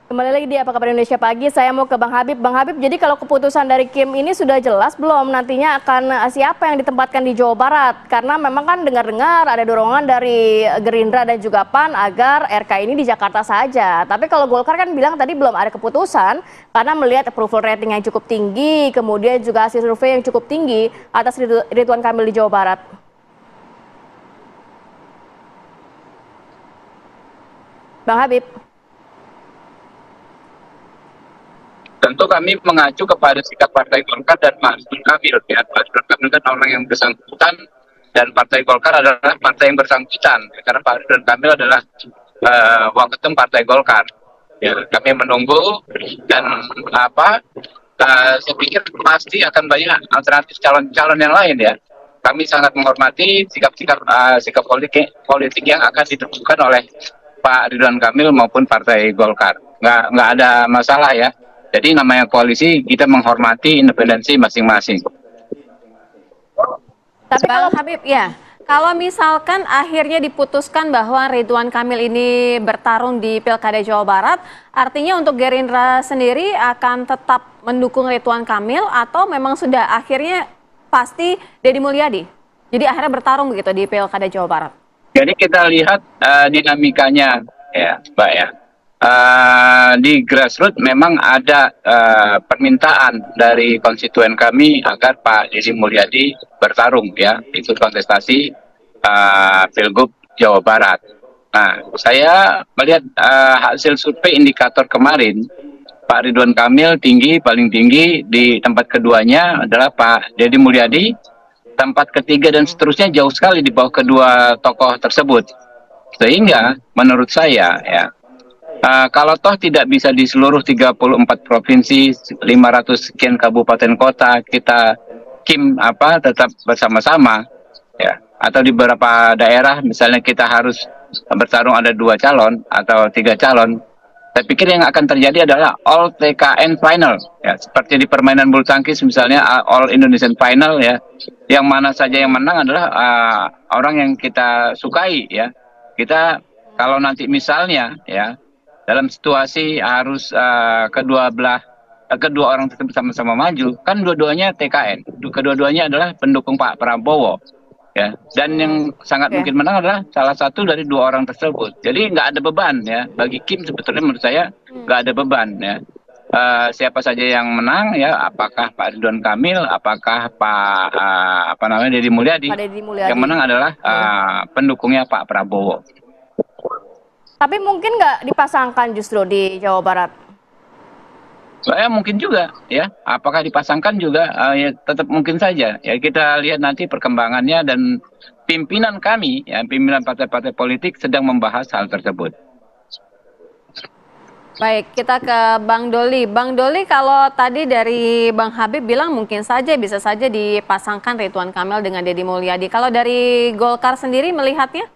Kembali lagi di Apa Kabar Indonesia Pagi, saya mau ke Bang Habib. Bang Habib, jadi kalau keputusan dari Kim ini sudah jelas belum nantinya akan siapa yang ditempatkan di Jawa Barat? Karena memang kan dengar-dengar ada dorongan dari Gerindra dan juga PAN agar RK ini di Jakarta saja. Tapi kalau Golkar kan bilang tadi belum ada keputusan karena melihat approval rating yang cukup tinggi, kemudian juga hasil survei yang cukup tinggi atas Ridwan Kamil di Jawa Barat. Bang Habib. Tentu kami mengacu kepada sikap Partai Golkar dan Pak Ridwan Kamil. Ya. Pak Ridwan Kamil kan orang yang bersangkutan dan Partai Golkar adalah partai yang bersangkutan. Karena Pak Ridwan Kamil adalah waketum Partai Golkar. Ya, kami menunggu dan saya pikir pasti akan banyak alternatif calon-calon yang lain ya. Kami sangat menghormati sikap politik yang akan ditentukan oleh Pak Ridwan Kamil maupun Partai Golkar. Nggak ada masalah ya. Jadi namanya koalisi, kita menghormati independensi masing-masing. Tapi kalau Habib, ya, kalau misalkan akhirnya diputuskan bahwa Ridwan Kamil ini bertarung di Pilkada Jawa Barat, artinya untuk Gerindra sendiri akan tetap mendukung Ridwan Kamil atau memang sudah akhirnya pasti Deddy Mulyadi? Jadi akhirnya bertarung begitu di Pilkada Jawa Barat. Jadi kita lihat dinamikanya, ya, Mbak ya. Di grassroots memang ada permintaan dari konstituen kami agar Pak Deddy Mulyadi bertarung ya, ikut kontestasi Pilgub Jawa Barat. Nah, saya melihat hasil survei indikator kemarin, Pak Ridwan Kamil paling tinggi, di tempat keduanya adalah Pak Deddy Mulyadi, tempat ketiga dan seterusnya jauh sekali di bawah kedua tokoh tersebut. Sehingga menurut saya ya, kalau toh tidak bisa di seluruh 34 provinsi, 500 sekian kabupaten kota kita tetap bersama-sama ya, atau di beberapa daerah misalnya kita harus bertarung ada 2 calon atau 3 calon, saya pikir yang akan terjadi adalah all TKN final ya, seperti di permainan bulu tangkis misalnya all Indonesian final ya, yang mana saja yang menang adalah orang yang kita sukai ya. Kita kalau nanti misalnya ya dalam situasi harus kedua orang tersebut sama-sama maju, kan dua-duanya TKN, kedua-duanya adalah pendukung Pak Prabowo, ya. Dan yang sangat mungkin menang adalah salah satu dari 2 orang tersebut. Jadi nggak ada beban ya bagi Kim, sebetulnya menurut saya nggak ada beban ya. Siapa saja yang menang ya, apakah Pak Ridwan Kamil, apakah Pak Deddy Mulyadi, yang menang adalah pendukungnya Pak Prabowo. Tapi mungkin nggak dipasangkan justru di Jawa Barat? Saya mungkin juga ya. Apakah dipasangkan juga? Ya, tetap mungkin saja. Ya, kita lihat nanti perkembangannya, dan pimpinan kami, ya, pimpinan partai-partai politik sedang membahas hal tersebut. Baik, kita ke Bang Doli. Bang Doli, kalau tadi dari Bang Habib bilang mungkin saja, bisa saja dipasangkan Ridwan Kamil dengan Deddy Mulyadi. Kalau dari Golkar sendiri melihatnya?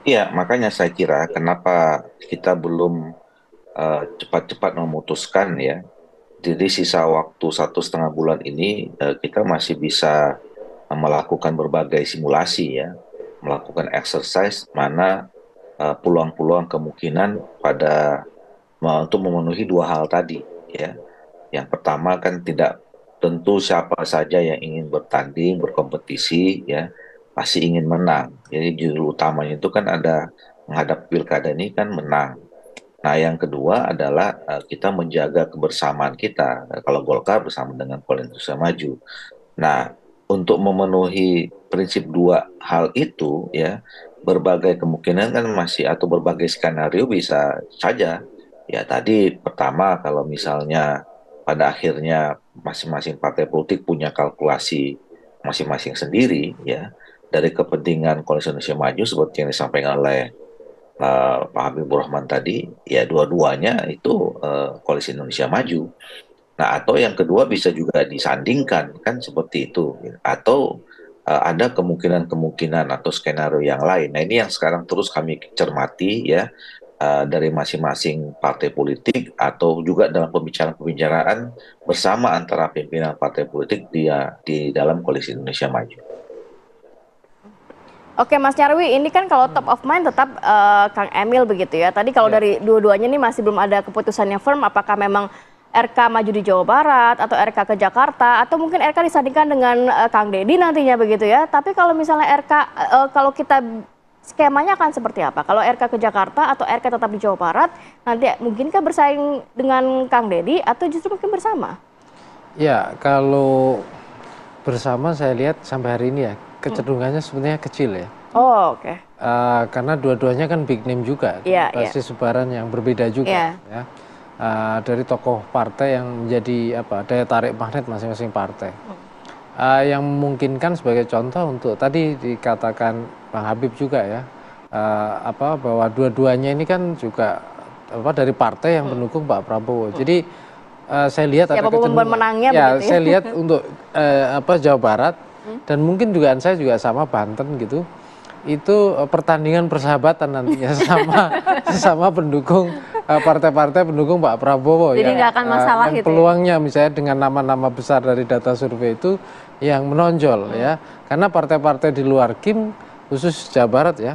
Iya, makanya saya kira kenapa kita belum cepat-cepat memutuskan ya. Jadi sisa waktu 1,5 bulan ini kita masih bisa melakukan berbagai simulasi ya, melakukan exercise mana peluang-peluang kemungkinan untuk memenuhi 2 hal tadi ya. Yang pertama kan tidak tentu siapa saja yang ingin bertanding, berkompetisi ya, pasti ingin menang. Jadi judul utamanya itu kan ada menghadap pilkada ini kan menang. Nah, yang kedua adalah kita menjaga kebersamaan kita. Kalau Golkar bersama dengan Koalisi Indonesia Maju. Nah, untuk memenuhi prinsip 2 hal itu ya, berbagai kemungkinan kan masih, atau berbagai skenario bisa saja. Ya tadi pertama, kalau misalnya pada akhirnya masing-masing partai politik punya kalkulasi masing-masing sendiri ya, dari kepentingan Koalisi Indonesia Maju seperti yang disampaikan oleh Pak Habibur Rahman tadi, ya dua-duanya itu Koalisi Indonesia Maju. Nah, atau yang kedua bisa juga disandingkan, kan seperti itu. Atau ada kemungkinan-kemungkinan atau skenario yang lain. Nah, ini yang sekarang terus kami cermati ya, dari masing-masing partai politik, atau juga dalam pembicaraan-pembicaraan bersama antara pimpinan partai politik di dalam Koalisi Indonesia Maju. Oke Mas Nyarwi, ini kan kalau top of mind tetap Kang Emil begitu ya. Tadi kalau dari dua-duanya nih masih belum ada keputusan yang firm apakah memang RK maju di Jawa Barat atau RK ke Jakarta atau mungkin RK disandingkan dengan Kang Deddy nantinya begitu ya. Tapi kalau misalnya RK kalau kita skemanya akan seperti apa? Kalau RK ke Jakarta atau RK tetap di Jawa Barat nanti mungkinkah bersaing dengan Kang Deddy atau justru mungkin bersama? Ya, kalau bersama saya lihat sampai hari ini ya kecenderungannya sebenarnya kecil ya. Oh, oke. Karena dua-duanya kan big name juga, basis sebaran yang berbeda juga. Ya. Dari tokoh partai yang menjadi daya tarik magnet masing-masing partai. Yang memungkinkan sebagai contoh untuk tadi dikatakan Bang Habib juga ya, bahwa dua-duanya ini kan juga dari partai yang mendukung Pak Prabowo. Jadi saya lihat ada kecenderungan. Ya, saya lihat untuk Jawa Barat. Dan mungkin dugaan saya juga sama Banten gitu, itu pertandingan persahabatan nantinya sama pendukung partai-partai pendukung Pak Prabowo. Jadi nggak akan masalah gitu. Peluangnya misalnya dengan nama-nama besar dari data survei itu yang menonjol ya, karena partai-partai di luar KIM khusus Jawa Barat ya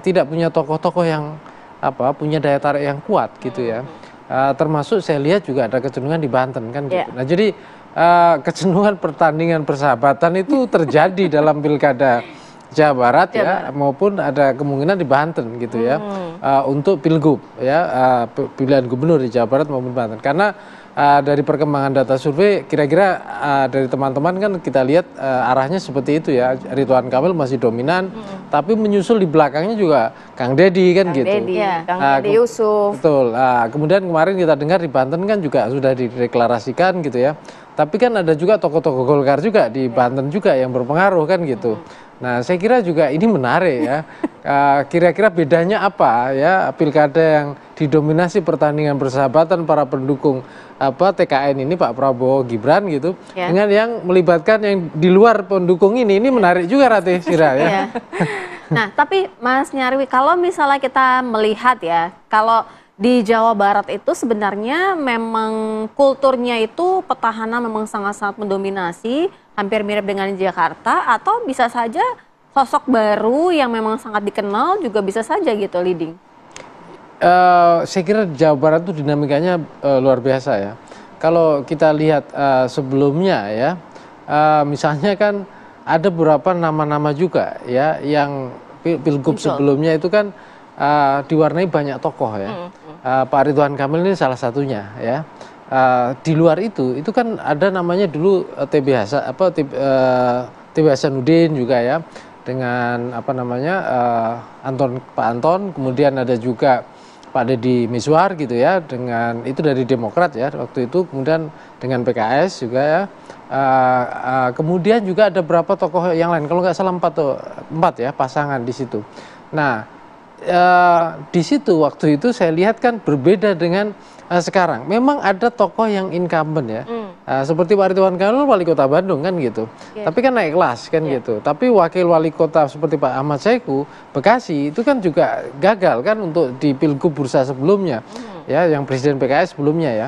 tidak punya tokoh-tokoh yang punya daya tarik yang kuat gitu ya. Termasuk saya lihat juga ada kecenderungan di Banten kan gitu. Nah jadi kecenderungan pertandingan persahabatan itu terjadi dalam pilkada Jawa Barat ya, maupun ada kemungkinan di Banten gitu ya, untuk pilgub ya, pilihan gubernur di Jawa Barat maupun Banten. Karena dari perkembangan data survei kira-kira dari teman-teman kan kita lihat arahnya seperti itu ya, Ridwan Kamil masih dominan, tapi menyusul di belakangnya juga Kang Deddy kan gitu. Kang Deddy Yusuf. Betul. Kemudian kemarin kita dengar di Banten kan juga sudah dideklarasikan gitu ya. Tapi kan ada juga tokoh-tokoh Golkar juga di Banten juga yang berpengaruh kan gitu. Nah saya kira juga ini menarik ya. Kira-kira bedanya apa ya pilkada yang didominasi pertandingan persahabatan para pendukung TKN ini Pak Prabowo Gibran gitu, dengan yang melibatkan yang di luar pendukung ini menarik juga Ratih Sira ya. Nah tapi Mas Nyarwi, kalau misalnya kita melihat ya, kalau di Jawa Barat itu sebenarnya memang kulturnya itu petahana memang sangat-sangat mendominasi, hampir mirip dengan Jakarta, atau bisa saja sosok baru yang memang sangat dikenal juga bisa saja gitu leading? Saya kira Jawa Barat itu dinamikanya luar biasa ya. Kalau kita lihat sebelumnya ya, misalnya kan ada beberapa nama-nama juga ya yang pilgub sebelumnya itu kan diwarnai banyak tokoh ya. Pak Ridwan Kamil ini salah satunya ya. Di luar itu kan ada namanya dulu TB Hasanuddin juga ya, dengan Pak Anton, kemudian ada juga Pak Deddy Mizwar gitu ya, dengan itu dari Demokrat ya waktu itu, kemudian dengan PKS juga ya. Kemudian juga ada beberapa tokoh yang lain, kalau nggak salah 4 ya pasangan di situ. Nah di situ waktu itu saya lihat kan berbeda dengan sekarang. Memang ada tokoh yang incumbent ya, seperti Pak Ridwan Kamil wali kota Bandung kan gitu, tapi kan naik kelas kan gitu. Tapi wakil wali kota seperti Pak Ahmad Saiku Bekasi itu kan juga gagal kan untuk di pilgub bursa sebelumnya ya, yang presiden PKS sebelumnya ya.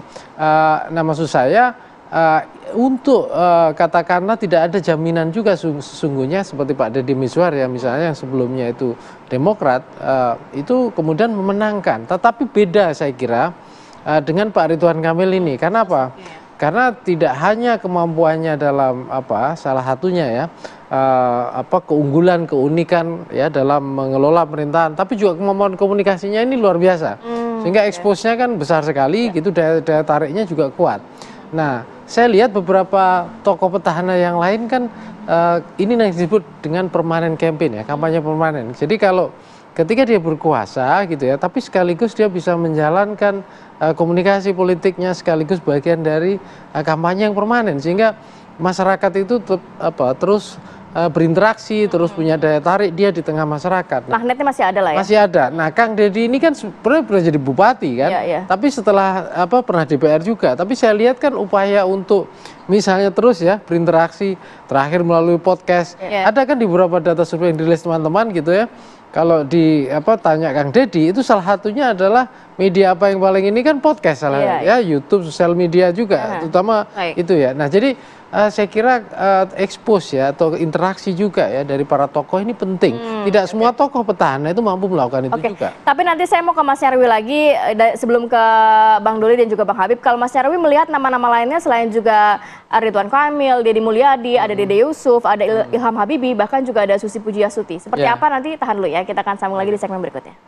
Nah maksud saya untuk katakanlah tidak ada jaminan juga sesungguhnya seperti Pak Deddy Mizwar ya misalnya yang sebelumnya itu Demokrat, itu kemudian memenangkan. Tetapi beda saya kira dengan Pak Ridwan Kamil ini. Karena apa? Karena tidak hanya kemampuannya dalam salah satunya ya keunggulan, keunikan ya dalam mengelola pemerintahan, tapi juga kemampuan komunikasinya ini luar biasa. Sehingga expose-nya kan besar sekali gitu, daya tariknya juga kuat. Nah, saya lihat beberapa tokoh petahana yang lain kan ini yang disebut dengan permanent campaign ya, kampanye permanen. Jadi kalau ketika dia berkuasa gitu ya, tapi sekaligus dia bisa menjalankan komunikasi politiknya sekaligus bagian dari kampanye yang permanen, sehingga masyarakat itu terus berinteraksi, terus punya daya tarik dia di tengah masyarakat. Magnetnya masih ada lah ya? Masih ada. Nah, Kang Deddy ini kan sebenarnya pernah jadi bupati kan, tapi setelah pernah DPR juga. Tapi saya lihat kan upaya untuk misalnya terus ya berinteraksi, terakhir melalui podcast. Ada kan di beberapa data survei yang dirilis teman-teman gitu ya. Kalau tanya Kang Deddy, itu salah satunya adalah media apa yang paling ini kan podcast ya, YouTube, sosial media juga, terutama itu ya. Nah, jadi saya kira expose ya atau interaksi juga ya dari para tokoh ini penting. Tidak semua tokoh petahana itu mampu melakukan itu juga. Tapi nanti saya mau ke Mas Nyarwi lagi sebelum ke Bang Doli dan juga Bang Habib. Kalau Mas Nyarwi melihat nama-nama lainnya selain juga Ridwan Kamil, Deddy Mulyadi, ada Dede Yusuf, ada Ilham Habibie, bahkan juga ada Susi Pujiastuti. Seperti apa nanti tahan dulu ya, kita akan sambung lagi di segmen berikutnya.